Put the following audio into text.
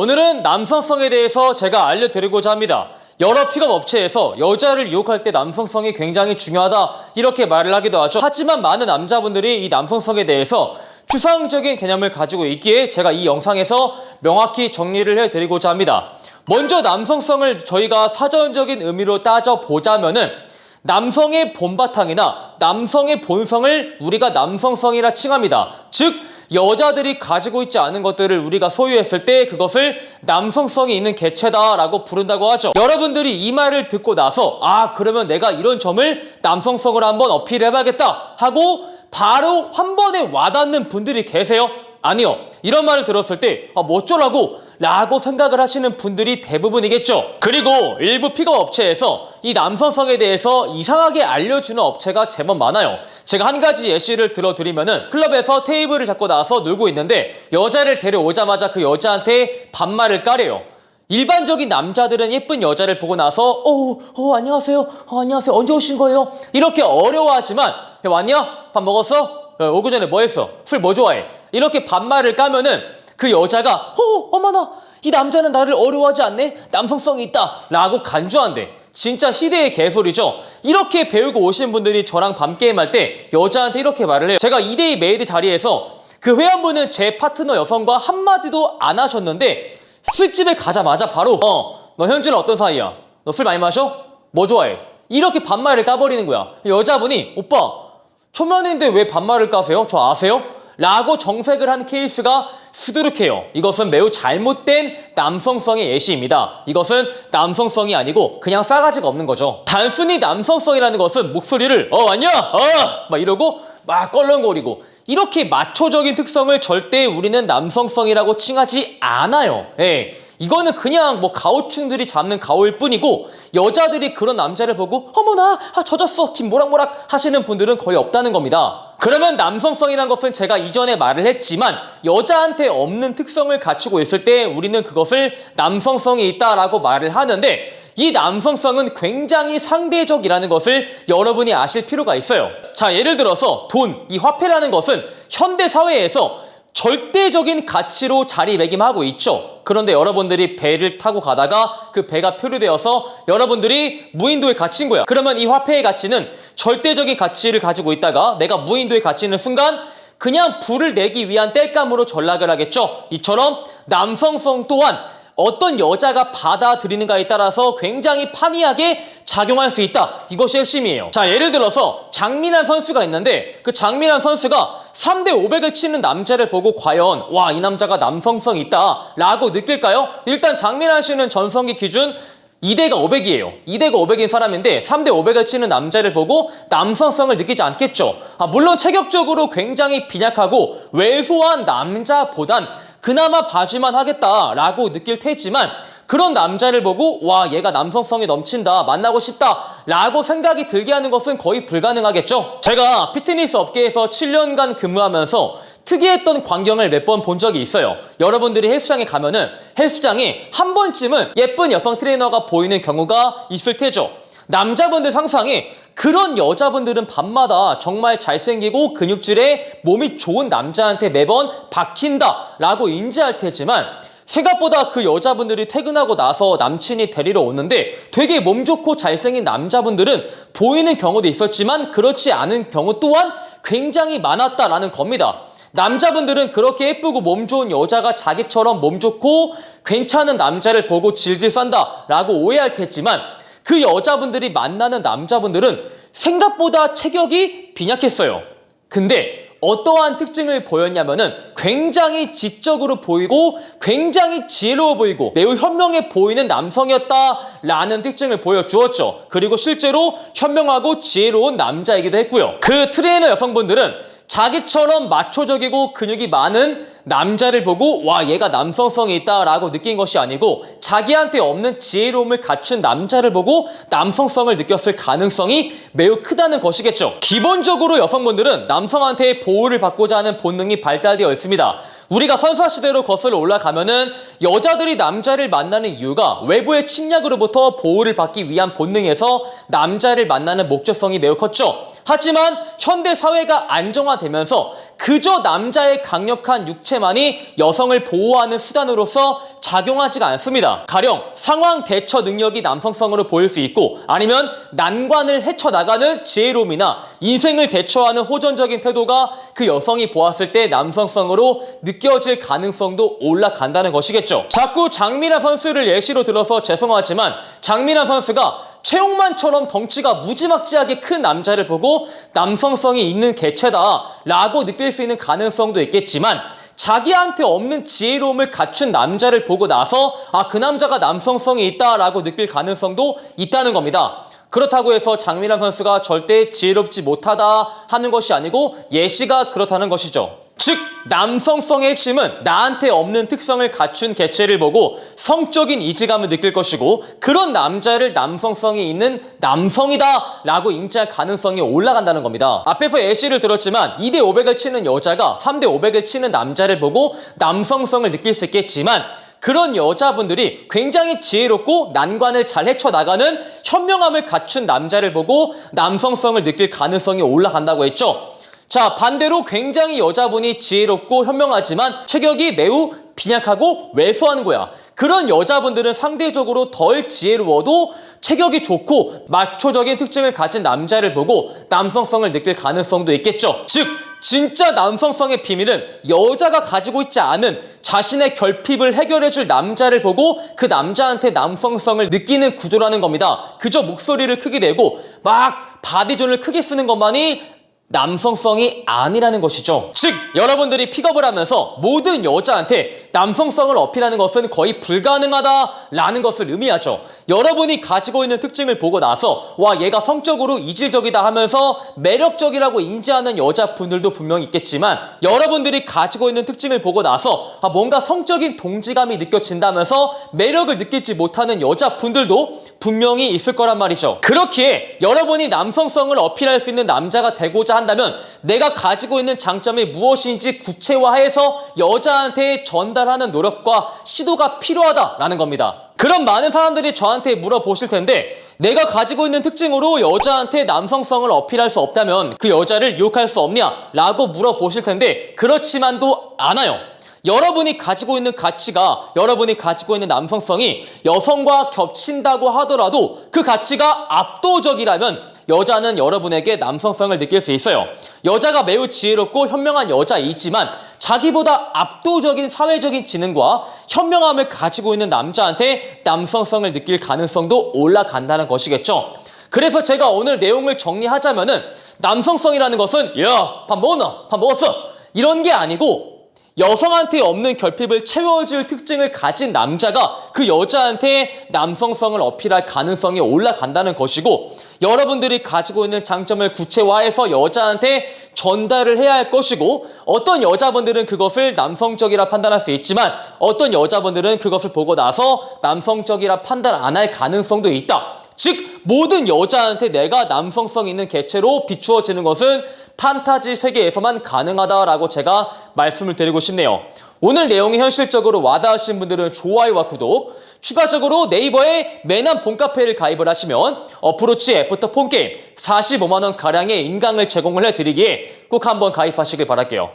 오늘은 남성성에 대해서 제가 알려드리고자 합니다. 여러 픽업 업체에서 여자를 유혹할 때 남성성이 굉장히 중요하다 이렇게 말을 하기도 하죠. 하지만 많은 남자분들이 이 남성성에 대해서 추상적인 개념을 가지고 있기에 제가 이 영상에서 명확히 정리를 해드리고자 합니다. 먼저 남성성을 저희가 사전적인 의미로 따져보자면은 남성의 본바탕이나 남성의 본성을 우리가 남성성이라 칭합니다. 즉 여자들이 가지고 있지 않은 것들을 우리가 소유했을 때 그것을 남성성이 있는 개체다라고 부른다고 하죠. 여러분들이 이 말을 듣고 나서 그러면 내가 이런 점을 남성성으로 한번 어필해봐야겠다 하고 바로 한 번에 와닿는 분들이 계세요? 아니요. 이런 말을 들었을 때 뭐 어쩌라고 라고 생각을 하시는 분들이 대부분이겠죠. 그리고 일부 픽업 업체에서 이 남성성에 대해서 이상하게 알려주는 업체가 제법 많아요. 제가 한 가지 예시를 들어드리면은 클럽에서 테이블을 잡고 나서 놀고 있는데 여자를 데려오자마자 그 여자한테 반말을 까래요. 일반적인 남자들은 예쁜 여자를 보고 나서 안녕하세요. 안녕하세요. 언제 오신 거예요? 이렇게 어려워하지만 야, 왔냐? 밥 먹었어? 오기 전에 뭐 했어? 술 뭐 좋아해? 이렇게 반말을 까면은 그 여자가 어머나 이 남자는 나를 어려워하지 않네? 남성성이 있다 라고 간주한대. 진짜 희대의 개소리죠. 이렇게 배우고 오신 분들이 저랑 밤게임할 때 여자한테 이렇게 말을 해요. 제가 2대2 메이드 자리에서 그 회원분은 제 파트너 여성과 한마디도 안 하셨는데 술집에 가자마자 바로 너 현주는 어떤 사이야? 너 술 많이 마셔? 뭐 좋아해? 이렇게 반말을 까버리는 거야. 여자분이 오빠 초면인데 왜 반말을 까세요? 저 아세요? 라고 정색을 한 케이스가 수두룩해요. 이것은 매우 잘못된 남성성의 예시입니다. 이것은 남성성이 아니고 그냥 싸가지가 없는 거죠. 단순히 남성성이라는 것은 목소리를 왔냐? 막 이러고 막 껄렁거리고 이렇게 마초적인 특성을 절대 우리는 남성성이라고 칭하지 않아요. 이거는 그냥 뭐 가오충들이 잡는 가오일 뿐이고 여자들이 그런 남자를 보고 어머나 젖었어 김 모락모락 하시는 분들은 거의 없다는 겁니다. 그러면 남성성이란 것은 제가 이전에 말을 했지만 여자한테 없는 특성을 갖추고 있을 때 우리는 그것을 남성성이 있다라고 말을 하는데 이 남성성은 굉장히 상대적이라는 것을 여러분이 아실 필요가 있어요. 자, 예를 들어서 돈, 이 화폐라는 것은 현대 사회에서 절대적인 가치로 자리매김하고 있죠. 그런데 여러분들이 배를 타고 가다가 그 배가 표류되어서 여러분들이 무인도에 갇힌 거야. 그러면 이 화폐의 가치는 절대적인 가치를 가지고 있다가 내가 무인도에 갇히는 순간 그냥 불을 내기 위한 땔감으로 전락을 하겠죠. 이처럼 남성성 또한 어떤 여자가 받아들이는가에 따라서 굉장히 판이하게 작용할 수 있다. 이것이 핵심이에요. 자, 예를 들어서 장민환 선수가 있는데 그 장민환 선수가 3대 500을 치는 남자를 보고 과연 이 남자가 남성성이 있다 라고 느낄까요? 일단 장민환 씨는 전성기 기준 2대가 500이에요. 2대가 500인 사람인데 3대 500을 치는 남자를 보고 남성성을 느끼지 않겠죠. 물론 체격적으로 굉장히 빈약하고 왜소한 남자보단 그나마 봐주만 하겠다라고 느낄 테지만 그런 남자를 보고 얘가 남성성이 넘친다 만나고 싶다 라고 생각이 들게 하는 것은 거의 불가능하겠죠. 제가 피트니스 업계에서 7년간 근무하면서 특이했던 광경을 몇 번 본 적이 있어요. 여러분들이 헬스장에 가면은 헬스장에 한 번쯤은 예쁜 여성 트레이너가 보이는 경우가 있을 테죠. 남자분들 상상에 그런 여자분들은 밤마다 정말 잘생기고 근육질에 몸이 좋은 남자한테 매번 박힌다라고 인지할 테지만 생각보다 그 여자분들이 퇴근하고 나서 남친이 데리러 오는데 되게 몸 좋고 잘생긴 남자분들은 보이는 경우도 있었지만 그렇지 않은 경우 또한 굉장히 많았다라는 겁니다. 남자분들은 그렇게 예쁘고 몸 좋은 여자가 자기처럼 몸 좋고 괜찮은 남자를 보고 질질 싼다 라고 오해할 테지만 그 여자분들이 만나는 남자분들은 생각보다 체격이 빈약했어요. 근데 어떠한 특징을 보였냐면은 굉장히 지적으로 보이고 굉장히 지혜로워 보이고 매우 현명해 보이는 남성이었다라는 특징을 보여주었죠. 그리고 실제로 현명하고 지혜로운 남자이기도 했고요. 그 트레이너 여성분들은 자기처럼 마초적이고 근육이 많은 남자를 보고 얘가 남성성이 있다라고 느낀 것이 아니고 자기한테 없는 지혜로움을 갖춘 남자를 보고 남성성을 느꼈을 가능성이 매우 크다는 것이겠죠. 기본적으로 여성분들은 남성한테 보호를 받고자 하는 본능이 발달되어 있습니다. 우리가 선사시대로 거슬러 올라가면은 여자들이 남자를 만나는 이유가 외부의 침략으로부터 보호를 받기 위한 본능에서 남자를 만나는 목적성이 매우 컸죠. 하지만 현대 사회가 안정화되면서 그저 남자의 강력한 육체만이 여성을 보호하는 수단으로서 작용하지가 않습니다. 가령 상황 대처 능력이 남성성으로 보일 수 있고, 아니면 난관을 헤쳐나가는 지혜로움이나 인생을 대처하는 호전적인 태도가 그 여성이 보았을 때 남성성으로 느껴질 가능성도 올라간다는 것이겠죠. 자꾸 장민아 선수를 예시로 들어서 죄송하지만 장민아 선수가 최용만처럼 덩치가 무지막지하게 큰 남자를 보고 남성성이 있는 개체다 라고 느낄 수 있는 가능성도 있겠지만, 자기한테 없는 지혜로움을 갖춘 남자를 보고 나서 그 남자가 남성성이 있다 라고 느낄 가능성도 있다는 겁니다. 그렇다고 해서 장민아 선수가 절대 지혜롭지 못하다 하는 것이 아니고 예시가 그렇다는 것이죠. 즉, 남성성의 핵심은 나한테 없는 특성을 갖춘 개체를 보고 성적인 이질감을 느낄 것이고, 그런 남자를 남성성이 있는 남성이다 라고 인지할 가능성이 올라간다는 겁니다. 앞에서 예시를 들었지만 2대 500을 치는 여자가 3대 500을 치는 남자를 보고 남성성을 느낄 수 있겠지만, 그런 여자분들이 굉장히 지혜롭고 난관을 잘 헤쳐나가는 현명함을 갖춘 남자를 보고 남성성을 느낄 가능성이 올라간다고 했죠. 자, 반대로 굉장히 여자분이 지혜롭고 현명하지만 체격이 매우 빈약하고 왜소한 거야. 그런 여자분들은 상대적으로 덜 지혜로워도 체격이 좋고 마초적인 특징을 가진 남자를 보고 남성성을 느낄 가능성도 있겠죠. 즉, 진짜 남성성의 비밀은 여자가 가지고 있지 않은 자신의 결핍을 해결해줄 남자를 보고 그 남자한테 남성성을 느끼는 구조라는 겁니다. 그저 목소리를 크게 내고 막 바디존을 크게 쓰는 것만이 남성성이 아니라는 것이죠. 즉, 여러분들이 픽업을 하면서 모든 여자한테 남성성을 어필하는 것은 거의 불가능하다라는 것을 의미하죠. 여러분이 가지고 있는 특징을 보고 나서 와, 얘가 성적으로 이질적이다 하면서 매력적이라고 인지하는 여자분들도 분명히 있겠지만, 여러분들이 가지고 있는 특징을 보고 나서 뭔가 성적인 동지감이 느껴진다면서 매력을 느끼지 못하는 여자분들도 분명히 있을 거란 말이죠. 그렇기에 여러분이 남성성을 어필할 수 있는 남자가 되고자 한다면 내가 가지고 있는 장점이 무엇인지 구체화해서 여자한테 전달하는 노력과 시도가 필요하다라는 겁니다. 그럼 많은 사람들이 저한테 물어보실 텐데, 내가 가지고 있는 특징으로 여자한테 남성성을 어필할 수 없다면 그 여자를 유혹할 수 없냐? 라고 물어보실 텐데, 그렇지만도 않아요. 여러분이 가지고 있는 가치가, 여러분이 가지고 있는 남성성이 여성과 겹친다고 하더라도 그 가치가 압도적이라면 여자는 여러분에게 남성성을 느낄 수 있어요. 여자가 매우 지혜롭고 현명한 여자이지만 자기보다 압도적인 사회적인 지능과 현명함을 가지고 있는 남자한테 남성성을 느낄 가능성도 올라간다는 것이겠죠. 그래서 제가 오늘 내용을 정리하자면은, 남성성이라는 것은 야, 밥 먹었나? 밥 먹었어? 이런 게 아니고, 여성한테 없는 결핍을 채워줄 특징을 가진 남자가 그 여자한테 남성성을 어필할 가능성이 올라간다는 것이고, 여러분들이 가지고 있는 장점을 구체화해서 여자한테 전달을 해야 할 것이고, 어떤 여자분들은 그것을 남성적이라 판단할 수 있지만 어떤 여자분들은 그것을 보고 나서 남성적이라 판단 안 할 가능성도 있다. 즉, 모든 여자한테 내가 남성성 있는 개체로 비추어지는 것은 판타지 세계에서만 가능하다라고 제가 말씀을 드리고 싶네요. 오늘 내용이 현실적으로 와닿으신 분들은 좋아요와 구독, 추가적으로 네이버에 매남 폰카페를 가입을 하시면 어프로치 애프터 폰게임 45만원 가량의 인강을 제공을 해드리기에 꼭 한번 가입하시길 바랄게요.